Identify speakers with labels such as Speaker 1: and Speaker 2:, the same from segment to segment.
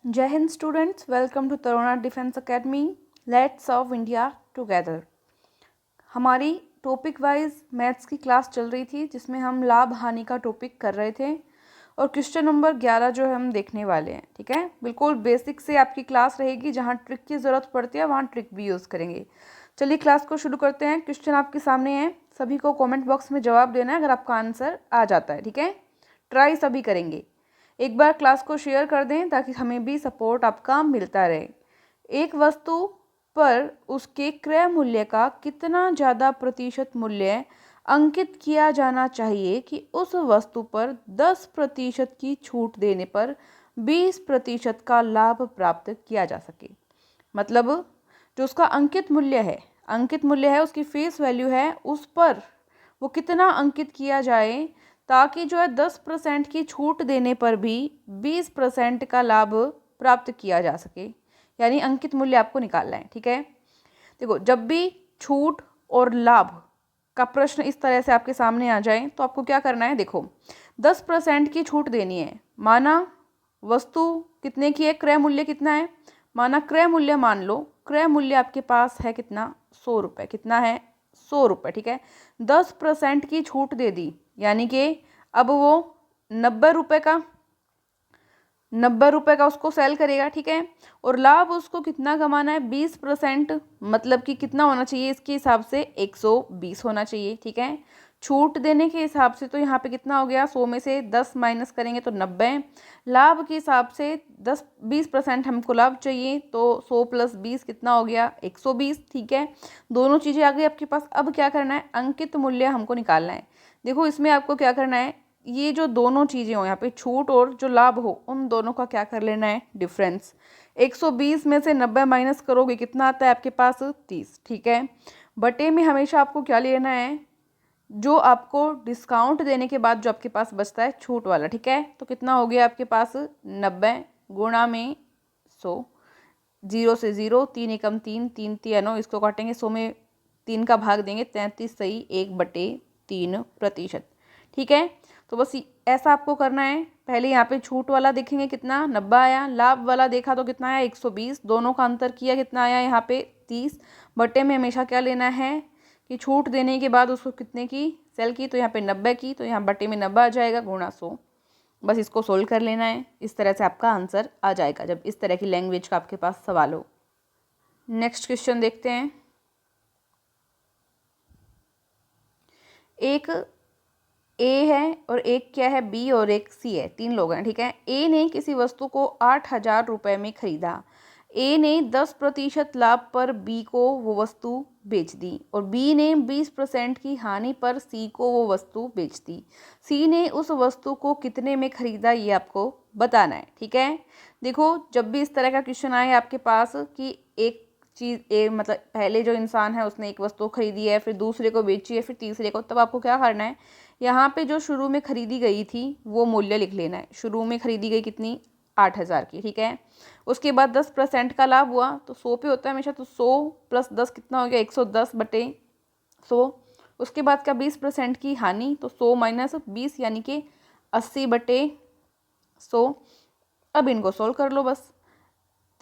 Speaker 1: जय हिंद students, welcome to Tarona defence academy. Let's serve India together. हमारी टॉपिक वाइज मैथ्स की क्लास चल रही थी जिसमें हम लाभ हानि का टॉपिक कर रहे थे और क्वेश्चन नंबर 11 जो है हम देखने वाले हैं। ठीक है, बिल्कुल बेसिक से आपकी क्लास रहेगी, जहाँ ट्रिक की ज़रूरत पड़ती है वहाँ ट्रिक भी यूज़ करेंगे। चलिए क्लास को शुरू करते हैं। क्वेश्चन आपके सामने है, सभी को कॉमेंट बॉक्स में जवाब देना है अगर आपका आंसर आ जाता है। ठीक है, ट्राई सभी करेंगे। एक बार क्लास को शेयर कर दें ताकि हमें भी सपोर्ट आपका मिलता रहे। एक वस्तु पर उसके क्रय मूल्य का कितना ज़्यादा प्रतिशत मूल्य अंकित किया जाना चाहिए कि उस वस्तु पर 10% की छूट देने पर 20% का लाभ प्राप्त किया जा सके। मतलब जो उसका अंकित मूल्य है, उसकी फेस वैल्यू है, उस पर वो कितना अंकित किया जाए ताकि जो है 10% की छूट देने पर भी 20% का लाभ प्राप्त किया जा सके। यानी अंकित मूल्य आपको निकालना है। ठीक है, देखो जब भी छूट और लाभ का प्रश्न इस तरह से आपके सामने आ जाए तो आपको क्या करना है। देखो 10% की छूट देनी है, माना वस्तु कितने की है, क्रय मूल्य कितना है, माना क्रय मूल्य, मान लो क्रय मूल्य आपके पास है कितना, 100 रुपये। कितना है, 100 रुपये। ठीक है, 10% की छूट दे दी, यानी कि अब वो 90 रुपये का उसको सेल करेगा। ठीक है, और लाभ उसको कितना कमाना है, 20%, मतलब कि कितना होना चाहिए इसके हिसाब से 120 होना चाहिए। ठीक है, छूट देने के हिसाब से तो यहाँ पे कितना हो गया, 100 में से 10 माइनस करेंगे तो 90। लाभ के हिसाब से 20% हमको लाभ चाहिए, तो 100 + 20 कितना हो गया, 120। ठीक है, दोनों चीज़ें आ गई आपके पास। अब क्या करना है, अंकित मूल्य हमको निकालना है। देखो इसमें आपको क्या करना है, ये जो दोनों चीज़ें हो, यहाँ पे छूट और जो लाभ हो, उन दोनों का क्या कर लेना है, डिफरेंस। 120 में से 90 माइनस करोगे कितना आता है आपके पास, 30। ठीक है, बटे में हमेशा आपको क्या लेना है, जो आपको डिस्काउंट देने के बाद जो आपके पास बचता है छूट वाला। ठीक है, तो कितना हो गया आपके पास, 90 गुणा में 100, 0 से 0, 3 एकम 3, 3 तिया 9, इसको काटेंगे 100 में 3 का भाग देंगे, 33 सही 1/3%। ठीक है, तो बस ऐसा आपको करना है। पहले यहाँ पे छूट वाला देखेंगे कितना, 90 आया, लाभ वाला देखा तो कितना आया, 120, दोनों का अंतर किया कितना आया यहाँ पे 30। बटे में हमेशा क्या लेना है कि छूट देने के बाद उसको कितने की सेल की, तो यहाँ पे 90 की, तो यहाँ बटे में 90 आ जाएगा गुणा 100। बस इसको सोल्व कर लेना है, इस तरह से आपका आंसर आ जाएगा जब इस तरह की लैंग्वेज का आपके पास सवाल हो। नेक्स्ट क्वेश्चन देखते हैं। एक ए है और एक क्या है, बी और एक सी है, 3 लोग हैं। ठीक है, ए ने किसी वस्तु को 8,000 रुपये में खरीदा। ए ने 10% लाभ पर बी को वो वस्तु बेच दी और बी ने 20% की हानि पर सी को वो वस्तु बेच दी। सी ने उस वस्तु को कितने में खरीदा, ये आपको बताना है। ठीक है, देखो जब भी इस तरह का क्वेश्चन आए आपके पास कि एक चीज़ मतलब पहले जो इंसान है उसने एक वस्तु खरीदी है, फिर दूसरे को बेची है, फिर तीसरे को, तब आपको क्या करना है, यहाँ पे जो शुरू में खरीदी गई थी वो मूल्य लिख लेना है। शुरू में खरीदी गई कितनी, 8,000 की। ठीक है, उसके बाद 10% का लाभ हुआ तो 100 पे होता है हमेशा, तो 100 + 10 कितना हो गया, 110/100। उसके बाद का 20% की हानि, तो 100 - 20 यानी कि 80/100। अब इनको सोल्व कर लो बस।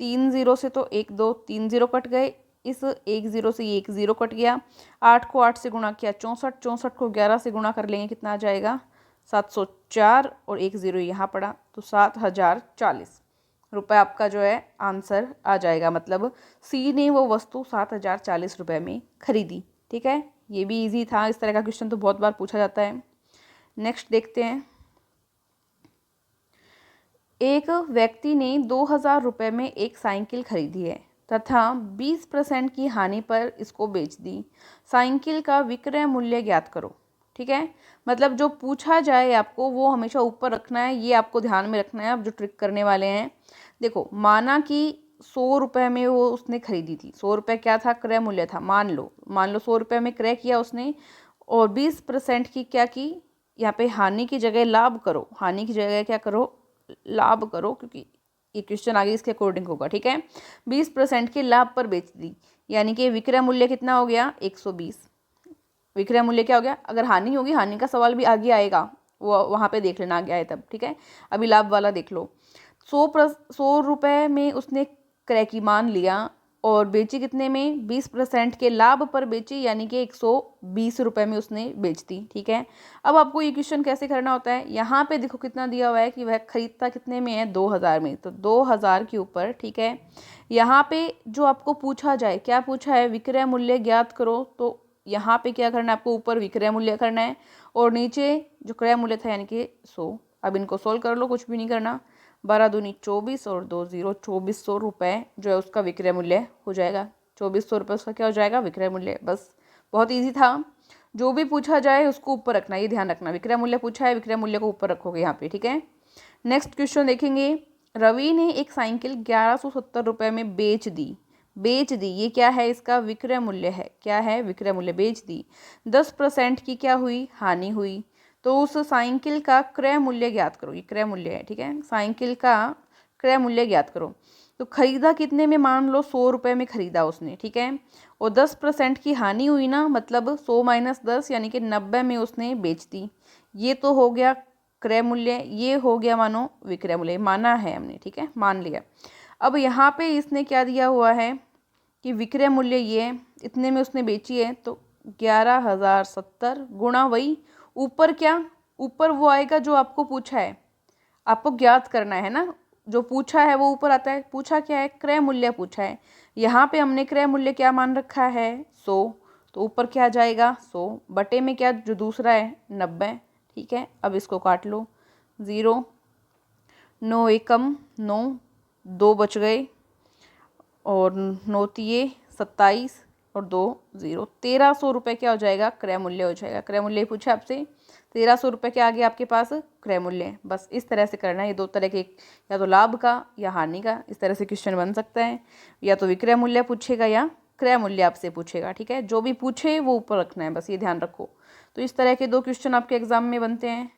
Speaker 1: 3 0 से तो 1 2 3 0 कट गए, इस 1 0 से ये 1 0 कट गया। 8 को 8 से गुणा किया 64, 64 को 11 से गुणा कर लेंगे कितना आ जाएगा, 704, और 1 0 यहाँ पड़ा, तो 7,040 रुपये आपका जो है आंसर आ जाएगा। मतलब सी ने वो वस्तु 7,040 रुपये में खरीदी। ठीक है, ये भी इजी था, इस तरह का क्वेश्चन तो बहुत बार पूछा जाता है। नेक्स्ट देखते हैं। एक व्यक्ति ने 2,000 रुपये में एक साइकिल खरीदी है तथा 20% की हानि पर इसको बेच दी। साइकिल का विक्रय मूल्य ज्ञात करो। ठीक है, मतलब जो पूछा जाए आपको वो हमेशा ऊपर रखना है, ये आपको ध्यान में रखना है आप जो ट्रिक करने वाले हैं। देखो माना कि 100 रुपये में वो उसने खरीदी थी, 100 रुपये क्या था, क्रय मूल्य था। मान लो 100 रुपये में क्रय किया उसने, और 20% की क्या की, यहाँ पे हानि की जगह लाभ करो, हानि की जगह क्या करो, लाभ करो, क्योंकि ये क्वेश्चन आगे इसके अकॉर्डिंग होगा। ठीक है, 20% के लाभ पर बेच दी, यानी कि विक्रय मूल्य कितना हो गया, 120। विक्रय मूल्य क्या हो गया, अगर हानि होगी, हानि का सवाल भी आगे आएगा, वो वहाँ पे देख लेना आगे आए तब। ठीक है, अभी लाभ वाला देख लो। 100 रुपये में उसने क्रय की मान लिया और बेची कितने में, 20% के लाभ पर बेची, यानी कि 120 रुपये में उसने बेच दी। ठीक है, अब आपको ये क्वेश्चन कैसे करना होता है, यहाँ पे देखो कितना दिया हुआ है कि वह खरीदता कितने में है, 2000 में, तो 2000 के ऊपर, ठीक है, यहाँ पे जो आपको पूछा जाए, क्या पूछा है, विक्रय मूल्य ज्ञात करो, तो यहाँ पे क्या करना है आपको, ऊपर विक्रय मूल्य करना है और नीचे जो क्रय मूल्य था यानी कि 100। अब इनको सोल्व कर लो, कुछ भी नहीं करना, 12 दूनी 24 और 2 0, 2400 रुपये जो है उसका विक्रय मूल्य हो जाएगा। 2400 रुपये उसका क्या हो जाएगा, विक्रय मूल्य। बस बहुत इजी था, जो भी पूछा जाए उसको ऊपर रखना, ये ध्यान रखना, विक्रय मूल्य पूछा है, विक्रय मूल्य को ऊपर रखोगे यहाँ पे। ठीक है, नेक्स्ट क्वेश्चन देखेंगे। रवि ने एक साइकिल 1170 रुपये में बेच दी, ये क्या है, इसका विक्रय मूल्य है, क्या है, विक्रय मूल्य, बेच दी। 10% की क्या हुई, हानि हुई, तो उस साइकिल का क्रय मूल्य ज्ञात करो, ये क्रय मूल्य है। ठीक है, साइकिल का क्रय मूल्य ज्ञात करो, तो खरीदा कितने में, मान लो 100 रुपये में खरीदा उसने। ठीक है, और 10% की हानि हुई ना, मतलब 100 - 10 यानी कि 90 में उसने बेच दी। ये तो हो गया क्रय मूल्य, ये हो गया मानो विक्रय मूल्य, माना है हमने। ठीक है, मान लिया। अब यहाँ पे इसने क्या दिया हुआ है कि विक्रय मूल्य ये है, इतने में उसने बेची है, तो 11,070 गुणा वही ऊपर, क्या ऊपर वो आएगा जो आपको पूछा है, आपको ज्ञात करना है ना, जो पूछा है वो ऊपर आता है। पूछा क्या है, क्रय मूल्य पूछा है, यहाँ पे हमने क्रय मूल्य क्या मान रखा है, 100, तो ऊपर क्या जाएगा, 100 बटे में क्या जो दूसरा है 90। ठीक है, अब इसको काट लो, 0 9 एकम 9, 2 बच गए और 9 तिये 27 और 2 0, 1300 रुपये क्या हो जाएगा, क्रय मूल्य हो जाएगा। क्रय मूल्य पूछा आपसे, 1300 रुपये के आगे आपके पास क्रय मूल्य। बस इस तरह से करना है, ये दो तरह के, या तो लाभ का या हानि का, इस तरह से क्वेश्चन बन सकता है। या तो विक्रय मूल्य पूछेगा या क्रय मूल्य आपसे पूछेगा। ठीक है, जो भी पूछे वो ऊपर रखना है, बस ये ध्यान रखो। तो इस तरह के 2 क्वेश्चन आपके एग्जाम में बनते हैं।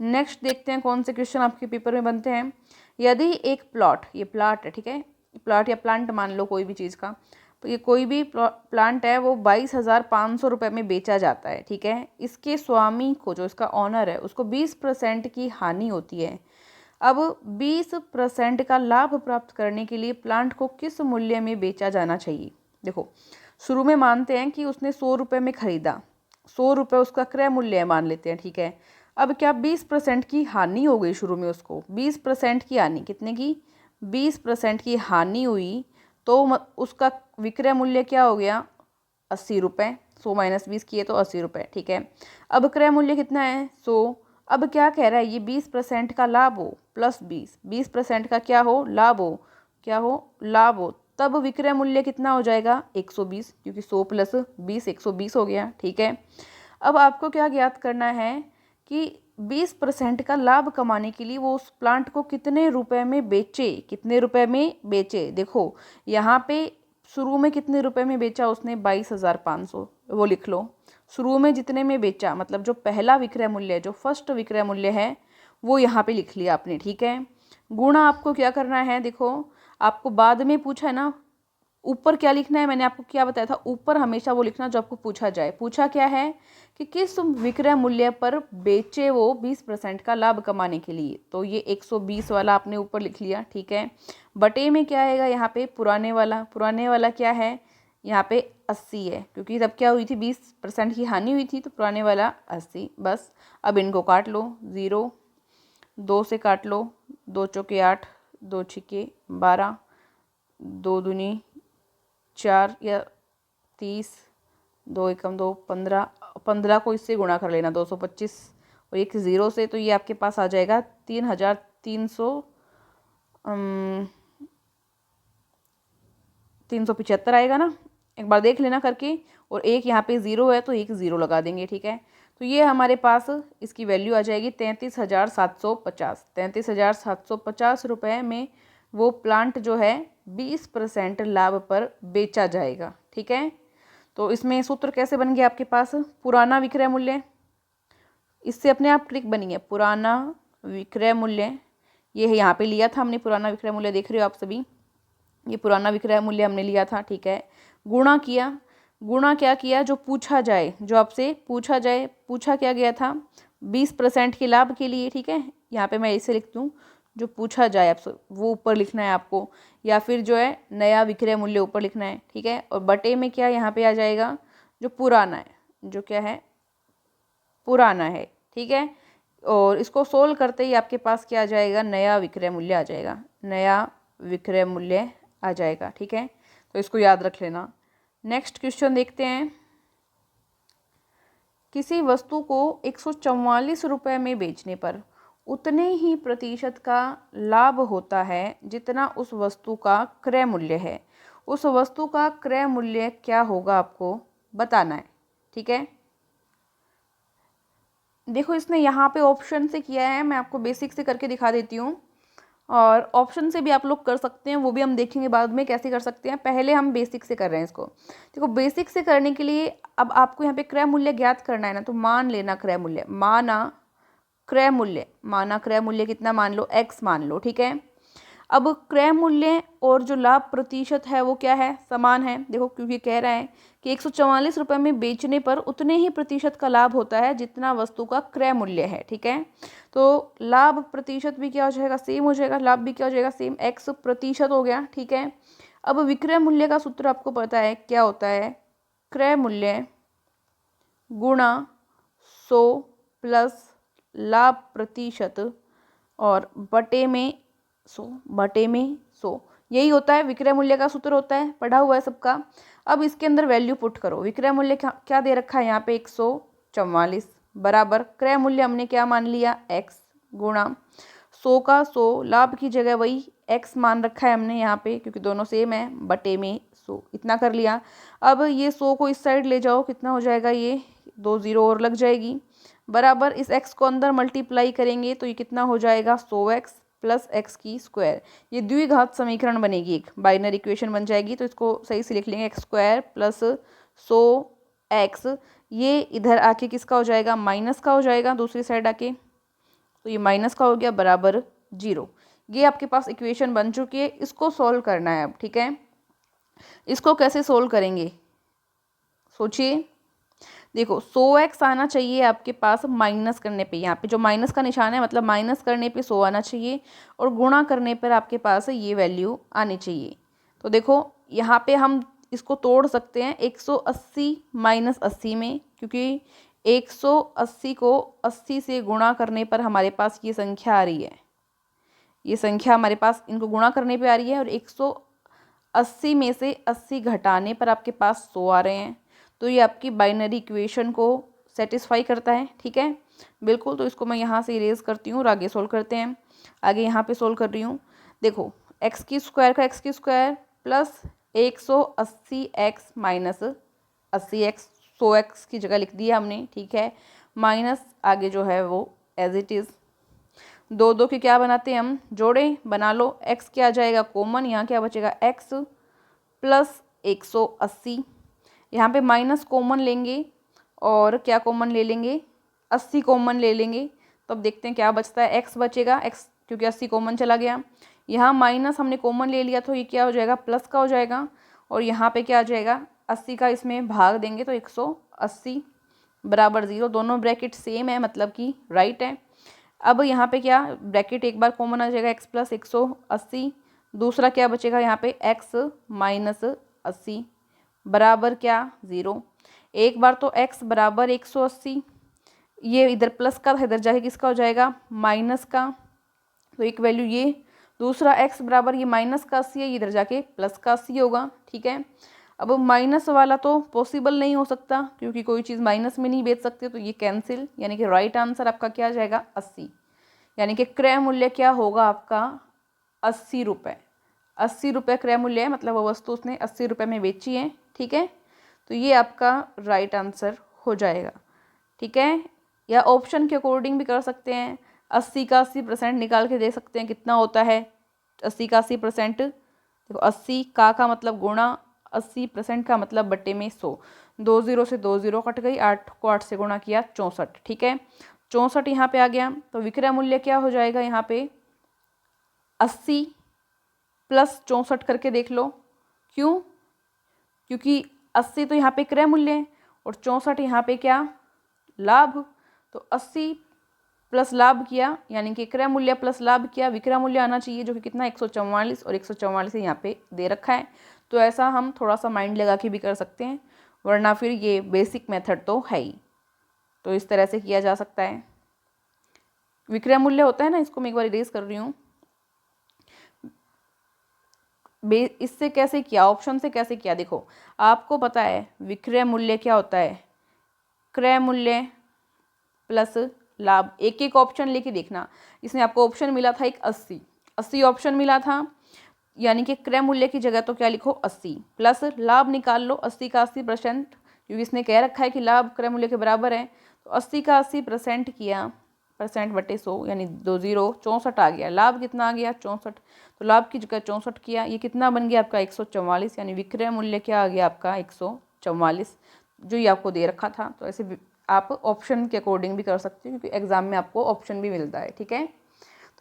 Speaker 1: नेक्स्ट देखते हैं कौन से क्वेश्चन आपके पेपर में बनते हैं। यदि एक प्लॉट, ये प्लाट है, ठीक है, प्लॉट या प्लांट मान लो कोई भी चीज़ का, तो ये कोई भी प्लांट है वो 22,500 रुपये में बेचा जाता है। ठीक है, इसके स्वामी को, जो इसका ऑनर है, उसको 20% की हानि होती है। अब 20% का लाभ प्राप्त करने के लिए प्लांट को किस मूल्य में बेचा जाना चाहिए। देखो, शुरू में मानते हैं कि उसने 100 रुपये में खरीदा, 100 रुपये उसका क्रय मूल्य है मान लेते हैं। ठीक है, अब क्या 20% की हानि हो गई, शुरू में उसको 20% की हानि, कितने की, 20% की हानि हुई, तो उसका विक्रय मूल्य क्या हो गया, 80 रुपये, 100 - 20 किए तो 80 रुपये। ठीक है, अब क्रय मूल्य कितना है, 100। अब क्या कह रहा है, ये 20% का लाभ हो प्लस 20% का क्या हो, लाभ हो, क्या हो, लाभ हो, तब विक्रय मूल्य कितना हो जाएगा, 120, क्योंकि 100 + 20 120 हो गया। ठीक है, अब आपको क्या ज्ञात करना है कि 20% का लाभ कमाने के लिए वो उस प्लांट को कितने रुपए में बेचे, कितने रुपए में बेचे। देखो, यहाँ पे शुरू में कितने रुपए में बेचा उसने, 22,500, वो लिख लो। शुरू में जितने में बेचा, मतलब जो पहला विक्रय मूल्य है, जो फर्स्ट विक्रय मूल्य है, वो यहाँ पे लिख लिया आपने। ठीक है, गुणा आपको क्या करना है, देखो आपको बाद में पूछा है ना, ऊपर क्या लिखना है, मैंने आपको क्या बताया था, ऊपर हमेशा वो लिखना जो आपको पूछा जाए। पूछा क्या है कि किस विक्रय मूल्य पर बेचे वो 20% का लाभ कमाने के लिए, तो ये 120 वाला आपने ऊपर लिख लिया। ठीक है, बटे में क्या आएगा यहाँ पे, पुराने वाला क्या है, यहाँ पे 80 है, क्योंकि तब क्या हुई थी, 20% की हानि हुई थी, तो पुराने वाला 80। बस अब इनको काट लो, 0 2 से काट लो, 2 चौके 8, 2 छिके 12, 2 दूनी 4 या 30, 2 एकम 2, 15 को इससे गुणा कर लेना, 225 और एक 0 से, तो ये आपके पास आ जाएगा 3,375 आएगा ना, एक बार देख लेना करके। और एक यहाँ पे 0 है तो एक 0 लगा देंगे। ठीक है, तो ये हमारे पास इसकी वैल्यू आ जाएगी 33,750, 33,750 रुपये में वो प्लांट जो है 20% लाभ पर बेचा जाएगा। ठीक है, तो इसमें सूत्र कैसे बन गया आपके पास, पुराना विक्रय मूल्य, इससे अपने आप ट्रिक बनी है, पुराना विक्रय मूल्य, ये यहाँ पे लिया था हमने पुराना विक्रय मूल्य, देख रहे हो आप सभी, ये पुराना विक्रय मूल्य हमने लिया था। ठीक है, गुणा किया, गुणा क्या किया, जो पूछा जाए, जो आपसे पूछा जाए, पूछा क्या गया था, 20% के लाभ के लिए। ठीक है, यहाँ पे मैं ऐसे लिख दूँ, जो पूछा जाए आपसे वो ऊपर लिखना है आपको, या फिर जो है नया विक्रय मूल्य ऊपर लिखना है, ठीक है। और बटे में क्या यहाँ पे आ जाएगा, जो पुराना है, जो क्या है, पुराना है, ठीक है। और इसको सोल्व करते ही आपके पास क्या आ जाएगा, नया विक्रय मूल्य आ जाएगा, नया विक्रय मूल्य आ जाएगा, ठीक है। तो इसको याद रख लेना। नेक्स्ट क्वेश्चन देखते हैं। किसी वस्तु को 144 रुपये में बेचने पर उतने ही प्रतिशत का लाभ होता है जितना उस वस्तु का क्रय मूल्य है। उस वस्तु का क्रय मूल्य क्या होगा आपको बताना है, ठीक है। देखो इसने यहाँ पे ऑप्शन से किया है, मैं आपको बेसिक से करके दिखा देती हूँ, और ऑप्शन से भी आप लोग कर सकते हैं, वो भी हम देखेंगे बाद में कैसे कर सकते हैं। पहले हम बेसिक से कर रहे हैं इसको। देखो बेसिक से करने के लिए अब आपको यहाँ पे क्रय मूल्य ज्ञात करना है ना, तो मान लेना क्रय मूल्य, माना क्रय मूल्य कितना मान लो, x मान लो, ठीक है। अब क्रय मूल्य और जो लाभ प्रतिशत है वो क्या है, समान है। देखो क्योंकि कह रहा है कि 144 रुपये में बेचने पर उतने ही प्रतिशत का लाभ होता है जितना वस्तु का क्रय मूल्य है, ठीक है। तो लाभ प्रतिशत भी क्या हो जाएगा, सेम हो जाएगा, लाभ भी क्या हो जाएगा, सेम, x प्रतिशत हो गया, ठीक है। अब विक्रय मूल्य का सूत्र आपको पता है क्या होता है, क्रय मूल्य गुणा 100 प्लस लाभ प्रतिशत और बटे में 100, यही होता है विक्रय मूल्य का सूत्र, होता है, पढ़ा हुआ है सबका। अब इसके अंदर वैल्यू पुट करो। विक्रय मूल्य क्या दे रखा है यहाँ पे, 144 बराबर क्रय मूल्य हमने क्या मान लिया, x गुणा 100 का 100, लाभ की जगह वही x मान रखा है हमने यहाँ पे क्योंकि दोनों सेम है, बटे में 100, इतना कर लिया। अब ये 100 को इस साइड ले जाओ, कितना हो जाएगा, ये 2 0 और लग जाएगी, बराबर इस x को अंदर मल्टीप्लाई करेंगे तो ये कितना हो जाएगा, 100x प्लस एक्स की स्क्वायर। ये द्विघात समीकरण बनेगी, एक बाइनरी इक्वेशन बन जाएगी। तो इसको सही से लिख लेंगे, एक्स स्क्वायर प्लस 100x, ये इधर आके किसका हो जाएगा, माइनस का हो जाएगा दूसरी साइड आके, तो ये माइनस का हो गया बराबर 0। ये आपके पास इक्वेशन बन चुकी है। इसको सोल्व करना है अब, ठीक है। इसको कैसे सोल्व करेंगे सोचिए। देखो 100x आना चाहिए आपके पास माइनस करने पे, यहाँ पे जो माइनस का निशान है मतलब माइनस करने पे 100 आना चाहिए, और गुणा करने पर आपके पास ये वैल्यू आनी चाहिए। तो देखो यहाँ पे हम इसको तोड़ सकते हैं 180 माइनस 80 में, क्योंकि 180 को 80 से गुणा करने पर हमारे पास ये संख्या आ रही है, ये संख्या हमारे पास इनको गुणा करने पे आ रही है, और 180 में से 80 घटाने पर आपके पास 100 आ रहे हैं। तो ये आपकी बाइनरी इक्वेशन को सेटिस्फाई करता है, ठीक है, बिल्कुल। तो इसको मैं यहाँ से इरेज करती हूँ और आगे सोल्व करते हैं। आगे यहाँ पे सोल्व कर रही हूँ। देखो एक्स की स्क्वायर का एक्स की square plus 180x minus 80x, 100x की जगह लिख दिया हमने, ठीक है, माइनस आगे जो है वो एज इट इज़, 2 2 के क्या बनाते हैं हम, जोड़े बना लो। x क्या आ जाएगा कॉमन, यहाँ क्या बचेगा x प्लस 180, यहाँ पे माइनस कॉमन लेंगे और क्या कॉमन ले लेंगे, 80 कॉमन ले लेंगे। तो अब देखते हैं क्या बचता है, x बचेगा, x क्योंकि 80 कॉमन चला गया, यहाँ माइनस हमने कॉमन ले लिया तो ये क्या हो जाएगा, प्लस का हो जाएगा, और यहाँ पे क्या आ जाएगा, 80 का इसमें भाग देंगे तो 180 बराबर 0, दोनों ब्रैकेट सेम है मतलब कि राइट है। अब यहाँ पे क्या ब्रैकेट एक बार कॉमन आ जाएगा, x प्लस 180, दूसरा क्या बचेगा यहाँ पे x माइनस 80 बराबर क्या 0। एक बार तो x बराबर 180, ये इधर प्लस का इधर जाके किसका हो जाएगा, माइनस का, तो एक वैल्यू ये, दूसरा x बराबर ये माइनस का 80 है, इधर जाके प्लस का 80 होगा, ठीक है। अब माइनस वाला तो पॉसिबल नहीं हो सकता क्योंकि कोई चीज़ माइनस में नहीं बेच सकते, तो ये कैंसिल, यानी कि राइट आंसर आपका क्या आ जाएगा 80, यानी कि क्रय मूल्य क्या होगा आपका 80 रुपये। 80 रुपये क्रय मूल्य है, मतलब वो वस्तु उसने 80 रुपये में बेची है, ठीक है। तो ये आपका राइट आंसर हो जाएगा, ठीक है। या ऑप्शन के अकॉर्डिंग भी कर सकते हैं, 80 का 80% निकाल के दे सकते हैं, कितना होता है 80 का 80%, देखो 80 का मतलब गुणा, 80% का मतलब बटे में 100, 2 0 से 2 0 कट गई, 8 को 8 से गुणा किया 64, ठीक है, 64 यहाँ पे आ गया। तो विक्रय मूल्य क्या हो जाएगा यहाँ पे 80 प्लस 64 करके देख लो, क्यों, क्योंकि 80 तो यहाँ पे क्रय मूल्य है और 64 यहाँ पे क्या लाभ, तो 80 प्लस लाभ किया, यानी कि क्रय मूल्य प्लस लाभ किया, विक्रय मूल्य आना चाहिए जो कि कितना 144, और 144 यहाँ पे दे रखा है। तो ऐसा हम थोड़ा सा माइंड लगा के भी कर सकते हैं, वरना फिर ये बेसिक मेथड तो है ही। तो इस तरह से किया जा सकता है। विक्रय मूल्य होता है ना, इसको मैं एक बार इरेज कर रही हूँ। इससे कैसे किया, ऑप्शन से कैसे किया, देखो आपको पता है विक्रय मूल्य क्या होता है, क्रय मूल्य प्लस लाभ। एक एक ऑप्शन लेके देखना, इसमें आपको ऑप्शन मिला था एक 80 ऑप्शन मिला था, यानी कि क्रय मूल्य की जगह तो क्या लिखो 80, प्लस लाभ निकाल लो 80 का 80%, क्योंकि इसने कह रखा है कि लाभ क्रय मूल्य के बराबर है। तो 80 का 80% किया, परसेंट बटे 100, यानी 20 64 आ गया। लाभ कितना आ गया 64, तो लाभ की जगह 64 किया, ये कितना बन गया आपका 144, यानी विक्रय मूल्य क्या आ गया आपका 144, जो ये आपको दे रखा था। तो ऐसे आप ऑप्शन के अकॉर्डिंग भी कर सकते हो, क्योंकि एग्जाम में आपको ऑप्शन भी मिलता है, ठीक है।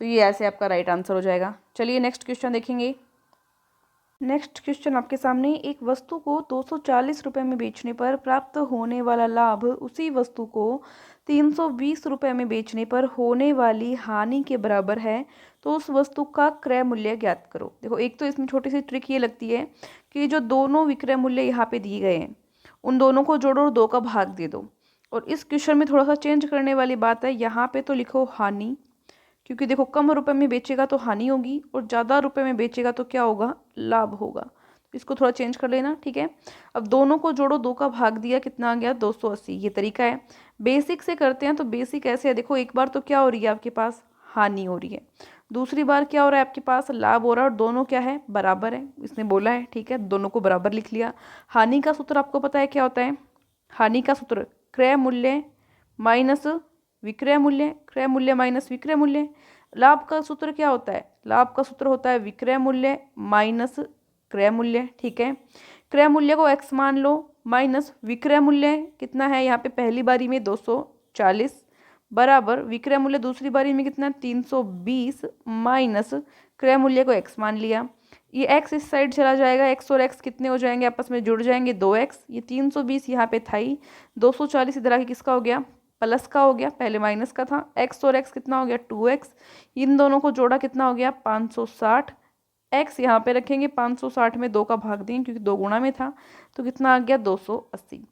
Speaker 1: तो ये ऐसे आपका राइट आंसर हो जाएगा। चलिए नेक्स्ट क्वेश्चन देखेंगे। नेक्स्ट क्वेश्चन आपके सामने, एक वस्तु को 240 रुपये में बेचने पर प्राप्त होने वाला लाभ उसी वस्तु को 320 रुपये में बेचने पर होने वाली हानि के बराबर है, तो उस वस्तु का क्रय मूल्य ज्ञात करो। देखो एक तो इसमें छोटी सी ट्रिक ये लगती है कि जो दोनों विक्रय मूल्य यहाँ पे दिए गए हैं उन दोनों को जोड़ो और 2 का भाग दे दो। और इस क्वेश्चन में थोड़ा सा चेंज करने वाली बात है, यहाँ पे तो लिखो हानि, क्योंकि देखो कम रुपए में बेचेगा तो हानि होगी और ज़्यादा रुपए में बेचेगा तो क्या होगा, लाभ होगा। इसको थोड़ा चेंज कर लेना, ठीक है। अब दोनों को जोड़ो, 2 का भाग दिया, कितना आ गया 280। ये तरीका है। बेसिक से करते हैं, तो बेसिक ऐसे है, देखो एक बार तो क्या हो रही है आपके पास, हानि हो रही है, दूसरी बार क्या हो रहा है आपके पास, लाभ हो रहा है, और दोनों क्या है, बराबर है, इसने बोला है, ठीक है, दोनों को बराबर लिख लिया। हानि का सूत्र आपको पता है क्या होता है, हानि का सूत्र क्रय मूल्य माइनस विक्रय मूल्य, क्रय मूल्य माइनस विक्रय मूल्य। लाभ का सूत्र क्या होता है, लाभ का सूत्र होता है विक्रय मूल्य माइनस क्रय मूल्य, ठीक है। क्रय मूल्य को x मान लो, माइनस विक्रय मूल्य कितना है यहाँ पे पहली बारी में 240, बराबर विक्रय मूल्य दूसरी बारी में कितना 320, माइनस क्रय मूल्य को x मान लिया। ये x इस साइड चला जाएगा, x और x कितने हो जाएंगे, आपस में जुड़ जाएंगे 2x। ये 320 यहाँ पे था ही, 240 इधर आके किसका हो गया, प्लस का हो गया, पहले माइनस का था। x और x कितना हो गया 2x, इन दोनों को जोड़ा कितना हो गया 560। x यहाँ पे रखेंगे, 560 में 2 का भाग देंगे क्योंकि 2 गुणा में था, तो कितना आ गया 280।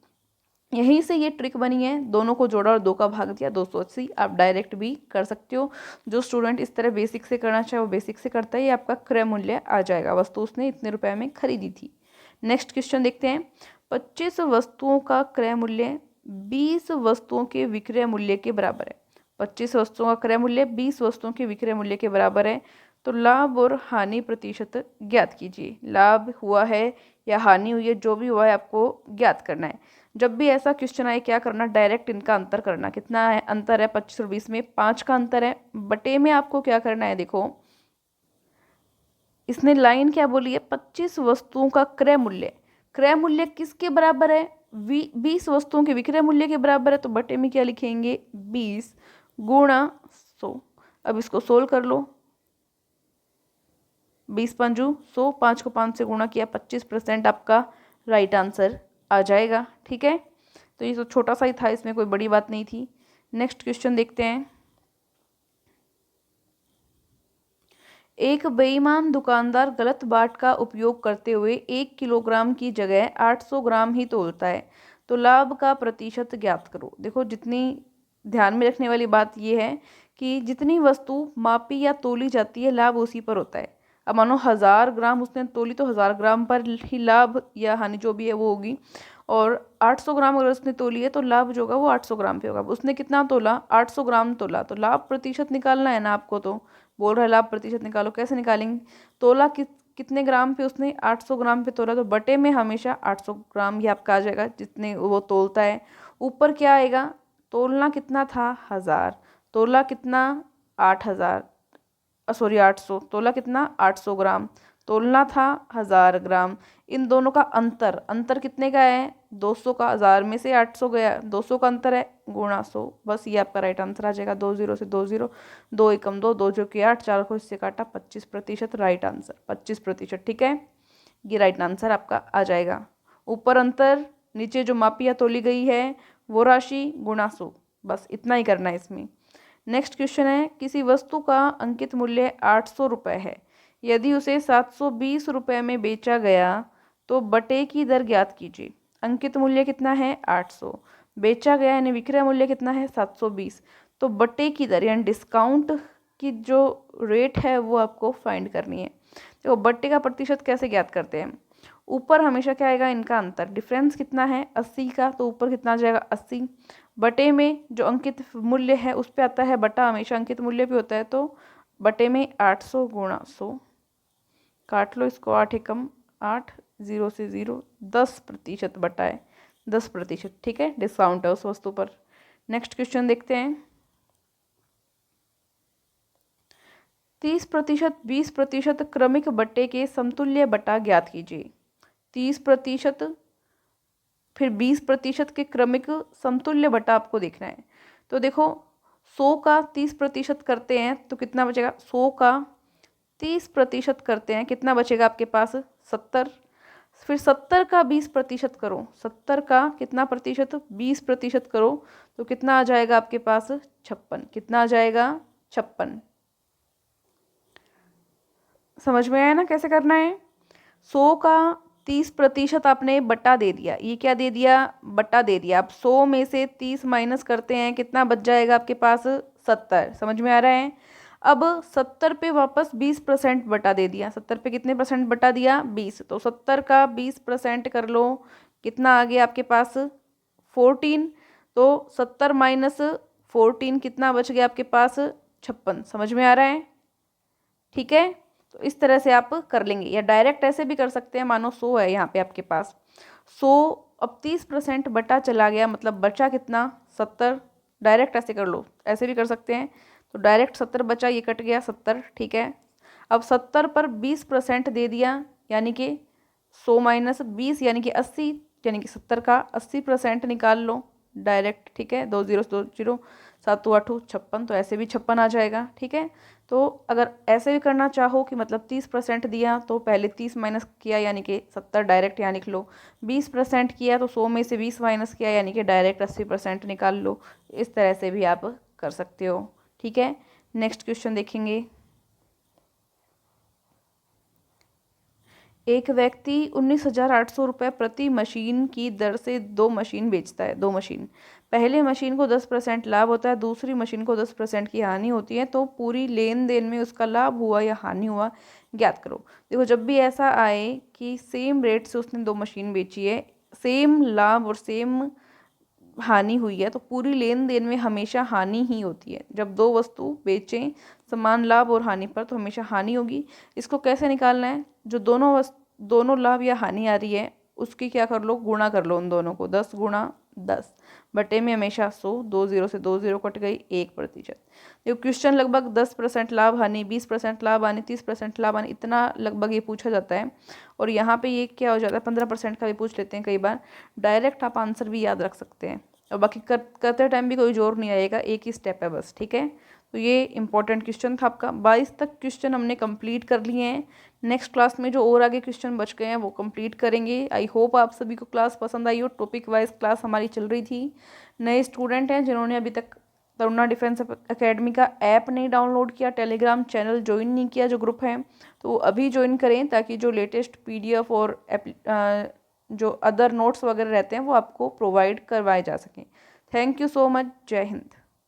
Speaker 1: यहीं से ये ट्रिक बनी है, दोनों को जोड़ा और 2 का भाग दिया 280। आप डायरेक्ट भी कर सकते हो, जो स्टूडेंट इस तरह बेसिक से करना चाहे वो बेसिक से करता है, ये आपका क्रय मूल्य आ जाएगा, वस्तु उसने इतने रुपए में खरीदी थी। नेक्स्ट क्वेश्चन देखते हैं। 25 वस्तुओं का क्रय मूल्य 20 वस्तुओं के विक्रय मूल्य के बराबर है। 25 वस्तुओं का क्रय मूल्य 20 वस्तुओं के विक्रय मूल्य के बराबर है, तो लाभ और हानि प्रतिशत ज्ञात कीजिए। लाभ हुआ है या हानि हुई है, जो भी हुआ है आपको ज्ञात करना है। जब भी ऐसा क्वेश्चन आए क्या करना, डायरेक्ट इनका अंतर करना। कितना है अंतर है 25 और 20 में, 5 का अंतर है। बटे में आपको क्या करना है, देखो इसने लाइन क्या बोली है, 25 वस्तुओं का क्रय मूल्य, क्रय मूल्य किसके बराबर है, 20 वस्तुओं के विक्रय मूल्य के बराबर है, तो बटे में क्या लिखेंगे 20 गुणा 100। अब इसको सोल्व कर लो, 20 पंजू 100, 5 को 5 से गुणा किया, 25% आपका राइट आंसर आ जाएगा, ठीक है। तो ये तो छोटा सा ही था, इसमें कोई बड़ी बात नहीं थी। नेक्स्ट क्वेश्चन देखते हैं। एक बेईमान दुकानदार गलत बाट का उपयोग करते हुए 1 किलोग्राम की जगह 800 ग्राम ही तोलता है, तो लाभ का प्रतिशत ज्ञात करो। देखो जितनी ध्यान में रखने वाली बात यह है कि जितनी वस्तु मापी या तोली जाती है, लाभ उसी पर होता है। अब मानो 1000 ग्राम उसने तोली, तो 1000 ग्राम पर ही लाभ या हानि जो भी है वो होगी, और 800 ग्राम अगर उसने तोली है तो लाभ जो होगा वो 800 ग्राम पे होगा। उसने कितना तोला, 800 ग्राम तोला, तो लाभ प्रतिशत निकालना है ना आपको, तो बोल रहा है लाभ प्रतिशत निकालो। कैसे निकालेंगे, तोला कितने ग्राम पे उसने 800 ग्राम पे तोला, तो बटे में हमेशा 800 ग्राम ही आपका आ जाएगा जितने वो तोलता है। ऊपर क्या आएगा, तोलना कितना था 1000, तोला कितना 8000, सॉरी 800, तोला कितना 800 ग्राम, तोलना था 1000 ग्राम। इन दोनों का अंतर, अंतर कितने का है 200 का, 1000 में से 800 गया, 200 का अंतर है, गुणा 100। बस ये आपका राइट आंसर आ जाएगा। 2 0 से 2 0, 2 एकम 2, 2 जो कि 8, 4 को इससे काटा, 25% राइट आंसर, 25%, ठीक है। ये राइट आंसर आपका आ जाएगा। ऊपर अंतर, नीचे जो मापी या तोली गई है वो राशि, गुणा 100, बस इतना ही करना है इसमें। नेक्स्ट क्वेश्चन है, किसी वस्तु का अंकित मूल्य 800 रुपये है। यदि उसे 720 रुपये में बेचा गया तो बटे की दर ज्ञात कीजिए। अंकित मूल्य कितना है 800, बेचा गया यानी विक्रय मूल्य कितना है 720, तो बटे की दर यानी डिस्काउंट की जो रेट है वो आपको फाइंड करनी है। तो बट्टे का प्रतिशत कैसे ज्ञात करते हैं, ऊपर हमेशा क्या आएगा इनका अंतर, डिफरेंस कितना है 80 का, तो ऊपर कितना आ जाएगा 80, बटे में जो अंकित मूल्य है उस पे आता है बटा, हमेशा अंकित मूल्य पे होता है, तो बटे में 800 गुणा 100, काट लो इसको, 8 एकम 8, 0 से 0, 10% बटा है 10%, ठीक है, डिस्काउंट है उस वस्तु पर। नेक्स्ट क्वेश्चन देखते हैं, 30%, 20% क्रमिक बट्टे के समतुल्य बटा ज्ञात कीजिए। 30% फिर 20% के क्रमिक समतुल्य बटा आपको देखना है। तो देखो 100 का 30% करते हैं तो कितना बचेगा, 100 का 30% करते हैं कितना बचेगा आपके पास 70, फिर 70 का 20% करो, 70 का कितना प्रतिशत 20% करो तो कितना आ जाएगा आपके पास 56, कितना आ जाएगा 56। समझ में आया ना कैसे करना है। 100 का 30% आपने बटा दे दिया, ये क्या दे दिया बटा दे दिया। अब 100 में से 30 माइनस करते हैं कितना बच जाएगा आपके पास 70, समझ में आ रहा है। अब 70 पे वापस 20% बटा दे दिया, 70 पे कितने परसेंट बटा दिया 20, तो 70 का 20% कर लो, कितना आ गया आपके पास 14, तो 70 माइनस 14 कितना बच गया आपके पास 56, समझ में आ रहा है, ठीक है। तो इस तरह से आप कर लेंगे, या डायरेक्ट ऐसे भी कर सकते हैं, मानो 100 है यहाँ पे आपके पास 100, अब 30% बटा चला गया मतलब बचा कितना 70, डायरेक्ट ऐसे कर लो, ऐसे भी कर सकते हैं, तो डायरेक्ट 70 बचा, ये कट गया 70, ठीक है। अब 70 पर 20% दे दिया यानी कि 100 माइनस 20 यानी कि 80, यानी कि 70 का 80% निकाल लो डायरेक्ट, ठीक है, 2 0 2 0, 7 8 56, तो ऐसे भी 56 आ जाएगा, ठीक है। तो अगर ऐसे भी करना चाहो कि मतलब 30% दिया तो पहले 30 माइनस किया यानी कि 70 डायरेक्ट यहाँ लिख लो, 20% किया तो 100 में से 20 माइनस किया यानी कि डायरेक्ट 80% निकाल लो, इस तरह से भी आप कर सकते हो, ठीक है। नेक्स्ट क्वेश्चन देखेंगे, एक व्यक्ति 19,800 रुपये प्रति मशीन की दर से 2 मशीन बेचता है, 2 मशीन, पहले मशीन को 10% लाभ होता है, दूसरी मशीन को 10% की हानि होती है, तो पूरी लेन देन में उसका लाभ हुआ या हानि हुआ ज्ञात करो। देखो जब भी ऐसा आए कि सेम रेट से उसने 2 मशीन बेची है, सेम लाभ और सेम हानि हुई है, तो पूरी लेन देन में हमेशा हानि ही होती है। जब 2 वस्तु बेचें समान लाभ और हानि पर तो हमेशा हानि होगी। इसको कैसे निकालना है, जो दोनों लाभ या हानि आ रही है उसकी क्या कर लो गुणा कर लो, उन दोनों को 10 गुणा 10 बटे में हमेशा 100, 2 0 से 2 0 कट गई 1%। देखो क्वेश्चन लगभग 10% लाभ हानि, 20% लाभ हानि, 30% लाभ हानि, इतना लगभग ये पूछा जाता है। और यहाँ पे ये क्या हो जाता है 15% का भी पूछ लेते हैं कई बार, डायरेक्ट आप आंसर भी याद रख सकते हैं और बाकी करते टाइम भी कोई जोर नहीं आएगा, एक ही स्टेप है बस, ठीक है। तो ये इंपॉर्टेंट क्वेश्चन था आपका, 22 तक क्वेश्चन हमने कंप्लीट कर लिए हैं। नेक्स्ट क्लास में जो और आगे क्वेश्चन बच गए हैं वो कंप्लीट करेंगे। आई होप आप सभी को क्लास पसंद आई हो, टॉपिक वाइज क्लास हमारी चल रही थी। नए स्टूडेंट हैं जिन्होंने अभी तक तरुणा डिफेंस एकेडमी का ऐप नहीं डाउनलोड किया, टेलीग्राम चैनल ज्वाइन नहीं किया जो ग्रुप है, तो वो अभी ज्वाइन करें ताकि जो लेटेस्ट PDF और जो अदर नोट्स वगैरह रहते हैं वो आपको प्रोवाइड करवाए जा सकें। थैंक यू सो मच, जय हिंद।